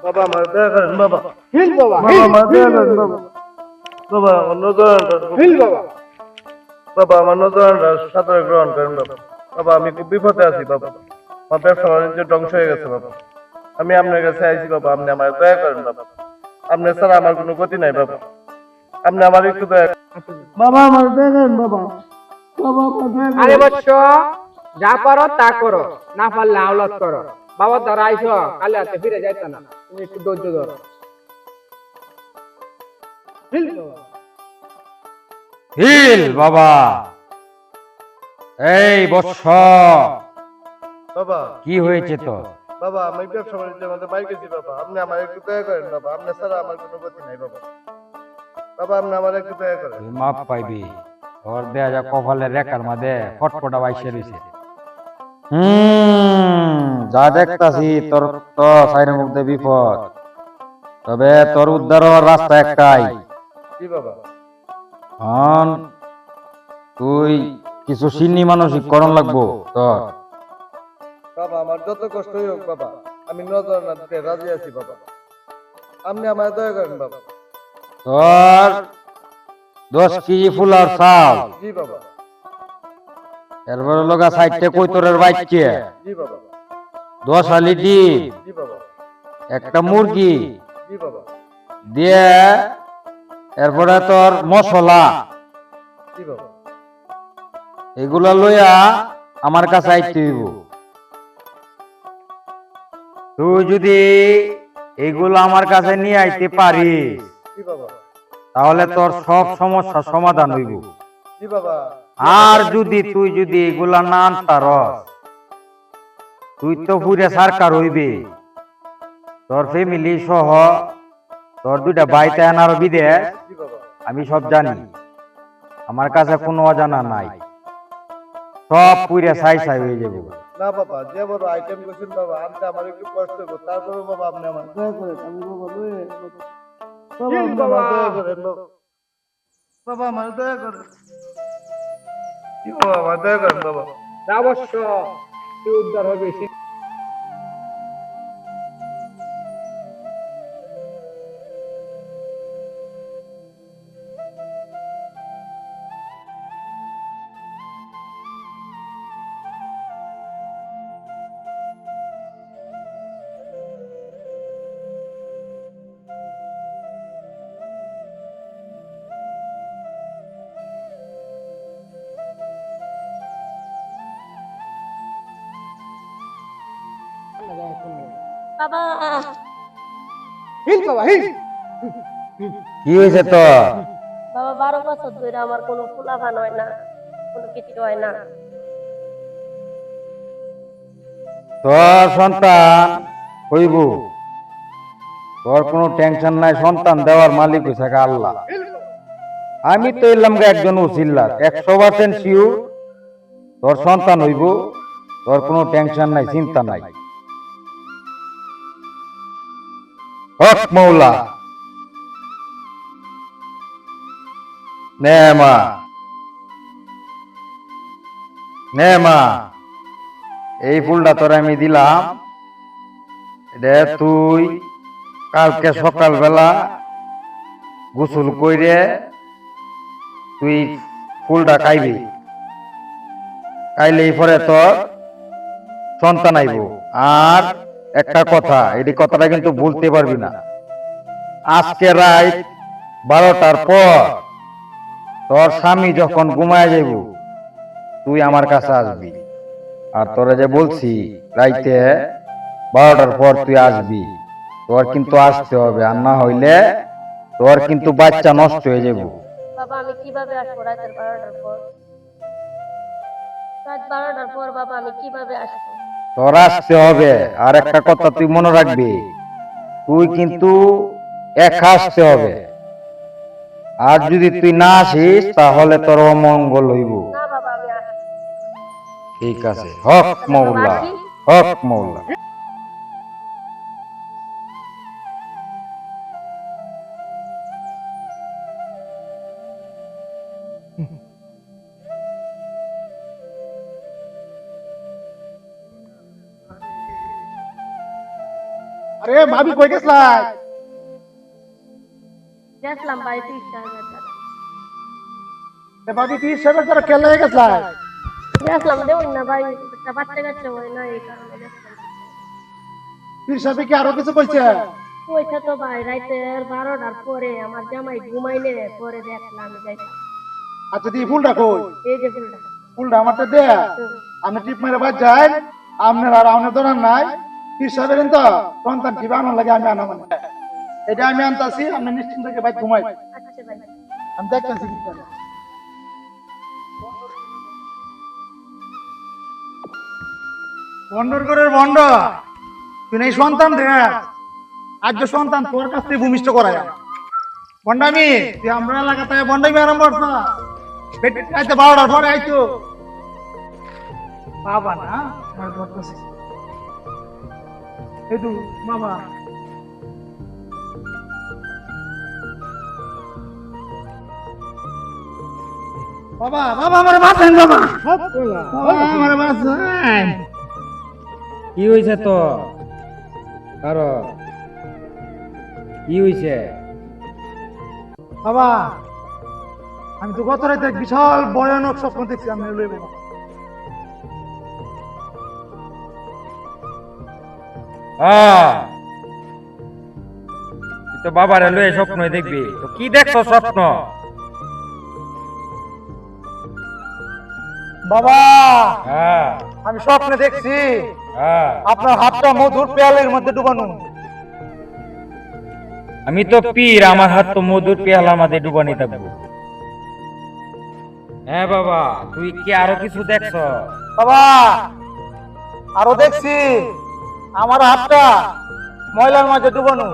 বাবা আমার দয়া করেন বাবা। হিল বাবা, বাবা আমার দয়া করেন বাবা। বাবা আমার নজরানটা হিল বাবা। বাবা আমার নজরানটা সাঁতারে গ্রহণ করেন বাবা। বাবা আমি খুব বিপদে আছি বাবা। আমার ব্যবসা বাণিজ্য ধ্বংস হয়ে গেছে বাবা। আমি আপনার কাছে আইছি বাবা, আপনি আমার দয়া করেন বাবা। আপনি ছাড়া আমার কোনো গতি নাই বাবা। আপনি আমার একটু দয়া বাবা আমার দয়া করেন বাবা। বাবা আমার দয়া আরে বৎস, যা পারো তা করো, না পারলে আওলাদ করো। বাবা ধরা আইসো, কালে হাতে ফিরে যাইতা না, তুমি একটু ধৈর্য ধরো। হিল বাবা। হিল বাবা। এই বৎস, বাবা। কি হয়েছে তো? বাবা আমি ব্যবসা বাণিজ্যের মধ্যে বাইরে গেছি বাবা, আপনি আমার একটু দয়া করেন বাবা। আপনি ছাড়া আমার কোনো গতি নাই বাবা। বাবা আপনি আমার একটু দয়া করেন। তুই মাপ পাইবি। তোর দেয়া যা কপালের রেখার মাঝে ফটফটা বাইসে রয়েছে। যা দেখতাছি তোর তো সাইডের মধ্যে বিপদ, তবে তোর উদ্ধার হওয়ার রাস্তা একটাই। জি বাবা। হন তুই কিছু সিন্নি মানসিক করণ লাগবো তোর। বাবা আমার যত কষ্টই হোক বাবা, আমি নজরানা দিতে রাজি আছি বাবা। আপনি আমার দয়া করেন বাবা। তোর 10 কেজি ফুলার চাল, জি বাবা। এরপরে লগা সাইডটা কৈতরের বাইচ্ছে, জি বাবা। 10 আলি ডিম, জি বাবা। একটা মুরগি জি বাবা। দিয়ে এরপরে তোর মশলা, জি বাবা। এগুলা লইয়া আমার কাছে আইতে হইব। তুই যদি এগুলো আমার কাছে নিয়ে আইতে পারিস, জি বাবা। তাহলে তোর সব সমস্যার সমাধান হইব। জি বাবা। আর তুই যদি এগুলা না আনতারস, তুই তো পুরে সরকার হইবে। তোর ফ্যামিলি সহ তোর 2টা বাইতে আনার বিদেশ, জি বাবা। আমি সব জানি। আমার কাছে কোনো অজানা নাই, সব পুরে ছাই ছাই হয়ে যাবে। না বাবা, যে বড় আইটেম করছেন বাবা, আনতে আমার একটু কষ্ট হবে, তারপরে বাবা আপনি আমার দয়া করেন। আমি বাবা লয়ে বাবা আপনি আমার দয়া করেন বাবা। বাবা আমার দয়া করেন। কি বাবা আমার দয়া করেন বাবা। যা বৎস, তুই উদ্ধার হবে। বাবা হিল বাবা, হিল। কি হয়েছে তো? বাবা 12 বছর ধরে আমার কোনো ফুলাভান হয় না, কোনো কিছু হয় না। তোর সন্তান হইব, তোর কোনো টেনশন নাই। সন্তান দেওয়ার মালিক হইছে আল্লাহ। আমি তো এলাম একজন উসিল্লার 100% শিওর তোর সন্তান হইব। তোর কোনো টেনশন নাই, চিন্তা নাই। হক মৌলা। নে মা, নে মা, এই ফুলটা তোর আমি দিলাম। এটা তুই কালকে সকালবেলা গোসল কইরে তুই ফুলটা খাইবি। খাইলেই পরে তোর সন্তান আইব। আর একটা কথা, এই কথাটা কিন্তু বলতে পারবি না। আজকে রাত 12টার পর তোর স্বামী যখন ঘুমায় যাইব, তুই আমার কাছে আসবি। আর তোরা যে বলছি রাইতে 12টার পর তুই আসবি, তোর কিন্তু আসতে হবে, আর না হইলে তোর কিন্তু বাচ্চা নষ্ট হয়ে যাবে। বাবা আমি কিভাবে আসবো রাতের 12টার পর? রাত 12টার পর বাবা আমি কিভাবে আসবো? তোর আসতে হবে। আর একটা কথা তুই মনে রাখবি, তুই কিন্তু একা আসতে হবে। আর যদি তুই না আসিস তাহলে তোর অমঙ্গল হইব। না বাবা আমি আসবো। ঠিক আছে, হক মৌলা, হক মৌলা। আরে ভাবি কই গেছলাই? গেছিলাম ভাই 30,000 টাকা। এ ভাবি 30,000 টাকা কেলে গেছলাই? গেছিলাম দেউন না ভাই, একটা বাচ্চা কাচ্চা হয় না এই কারণে গেছিলাম। 30,000 কি আরো কিছু কইছে? ওইটা তো ভাই রাতের 12টার পরে আমার জামাই ঘুমাইলে পরে দেখলাম আমি যাইতাম। আচ্ছা দি ফুলটা কই? এই যে ফুলটা। ফুলটা আমারটা দে। আমি টিপ মেরে বাদ যাই, আপনার আর আপনার দোকান নাই। 30,000 তো সন্তান কি বানানো লাগে আমি আনা মানে। এটা আমি আনতাছি, আপনি নিশ্চিন্ত থেকে ভাই ঘুমাই। আচ্ছা ভাই। আমি দেখতাছি কি করে। বন্ডর করে বন্ড, তুই এই সন্তান দেখ, আজ যে সন্তান তোর কাছ থেকে ভূমিষ্ঠ করায় বন্ডামি, তুই আমরা এলাকাতে বন্ডামি আরম্ভ করছ। আইতে 12টার পরে আইতো বাবা না আমার ধরতেছে এদু বাবা। বাবা বাবা আমার বাঁচান বাবা, বাবা আমার বাঁচান। কি হয়েছে তো কারো? কি হয়েছে? বাবা আমি তো গত রাতে এক বিশাল ভয়ানক স্বপ্ন দেখছি, আমি লই বাবা। তুই তো বাবারে লয়ে স্বপ্ন দেখবি, তো কি দেখছো স্বপ্ন? বাবা হ্যাঁ আমি স্বপ্নে দেখছি হ্যাঁ, আপনার হাতটা মধুর পেয়ালের মধ্যে ডুবানো। আমি তো পীর, আমার হাত তো মধুর পেয়ালার মাঝে ডুবানি থাকবো। হ্যাঁ বাবা, তুই কি আরো কিছু দেখছ? বাবা আরো দেখছি আমার হাতটা ময়লার মাঝে ডুবানো।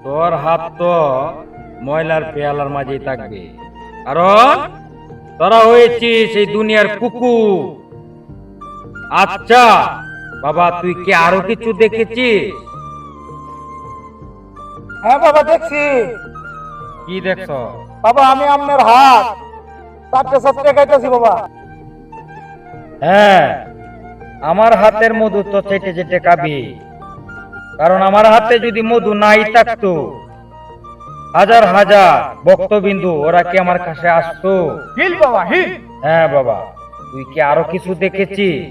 তোর হাত তো ময়লার পেয়ালার মাঝেই থাকবে, কারণ তোরা হয়েছিস এই দুনিয়ার কুকুর। আচ্ছা বাবা, তুই কি আরো কিছু দেখেছিস? হ্যাঁ বাবা দেখছি। কি দেখছ? বাবা আমি আপনার হাত চারটে চারটে খাইতেছি বাবা। হ্যাঁ, আমার হাতের মধু তো চেটে চেটে খাবি, কারণ আমার হাতে যদি মধু নাই থাকতো, হাজার হাজার ভক্তবিন্দু ওরা কি আমার কাছে আসতো? হিল বাবা হিল। হ্যাঁ বাবা, তুই কি আরো কিছু দেখেছিস?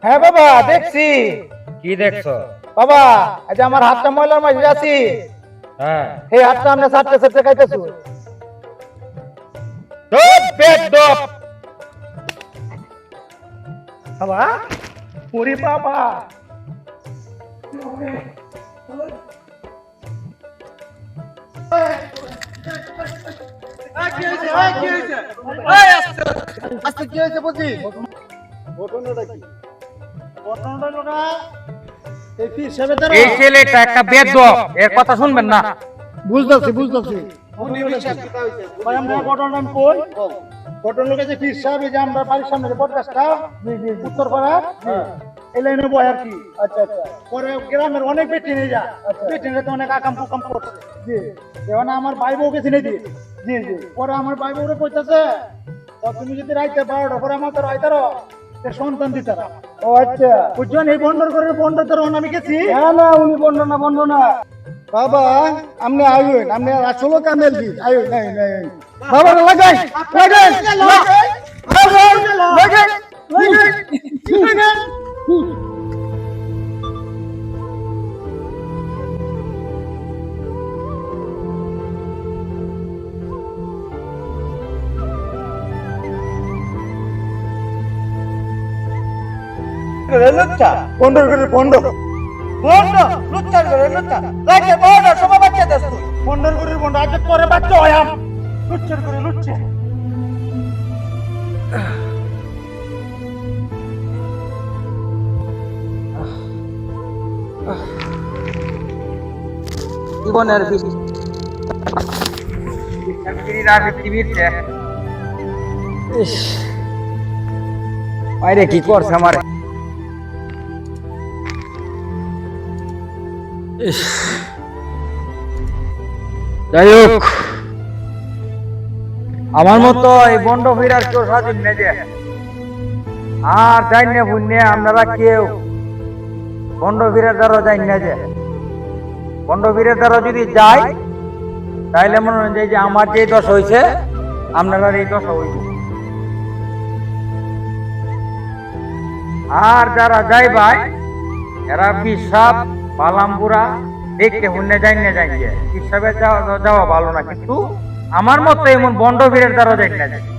হ্যাঁ বাবা দেখছি। কি দেখছ? বাবা আজ আমার হাতটা ময়লার মাঝে আছি, হ্যাঁ, এই হাতটা আমরা চারটে চারটে খাইতেছি। দপ বেদ দপ। বাবা ওরে বাবা আজকে কি হয়েছে বুঝি? ঘটনাটা কি? ঘটনাটা হলো না, এই পীর সাহেবের দ্বারা এই ছেলেটা একটা বেদব, এর কথা শুনবেন না। বুঝতেছি বুঝতেছি ভাই আমরা ঘটনাটা আমি কই। ঘটনা লোকে যে পীর সাহেব, এই যে আমরা বাড়ির সামনে যে পডকাস্টটা উত্তরপাড়া এই লাইনে বয় আর কি। আচ্ছা আচ্ছা। পরে গ্রামের অনেক বেটি নিয়ে যা, বেটি নিয়ে তো অনেক আকাম কুকাম করছে। জি যেমন আমার ভাই বউকে চিনে দিয়ে। জি জি। পরে আমার ভাই বউরে কইতাছে, তুমি যদি রাইতে 12টার পরে আমার তো রাইতারো সন্তান দিতারা। ও আচ্ছা বুঝছেন, এই বন্ডর করে বন্ড তোর আমি গেছি। না না উনি বন্ড না বন্ড না বাবা, আপনি আইবেন, আপনি আসলে কামেল কি আইবেন। নাই নাই বাবা লাগাই লাগাই লাগাই লাগাই লাগাই। করে লুচ্চা পন্ডর করে পন্ডর বন্ধ লুচ্চার করে লুচ্চা রাইতে 12টার সময় বাচ্চা দেস তুই পন্ডর করে পন্ডর আজ পরে বাচ্চা হয় আম লুচ্চার করে লুচ্চা জীবনের বাইরে কি করছে আমার যাই হোক আমার মতো এই বন্ড ফিরার কেউ স্বাধীন নেই যে আর যাই না বুঝনে আপনারা কেউ বন্ড ফিরার দ্বারা যাই না যে বন্ড ফিরার দ্বারা যদি যাই তাইলে মনে হয় যে আমার যে দশ হয়েছে আপনারা এই দশ হইব আর যারা যাই ভাই এরা পিসাব পালামপুরা দেখতে হুন্নে যাই না যাই পিসাবে যাওয়া ভালো না কিন্তু আমার মতো এমন বন্ড ফিরের দ্বারা যাই না যায়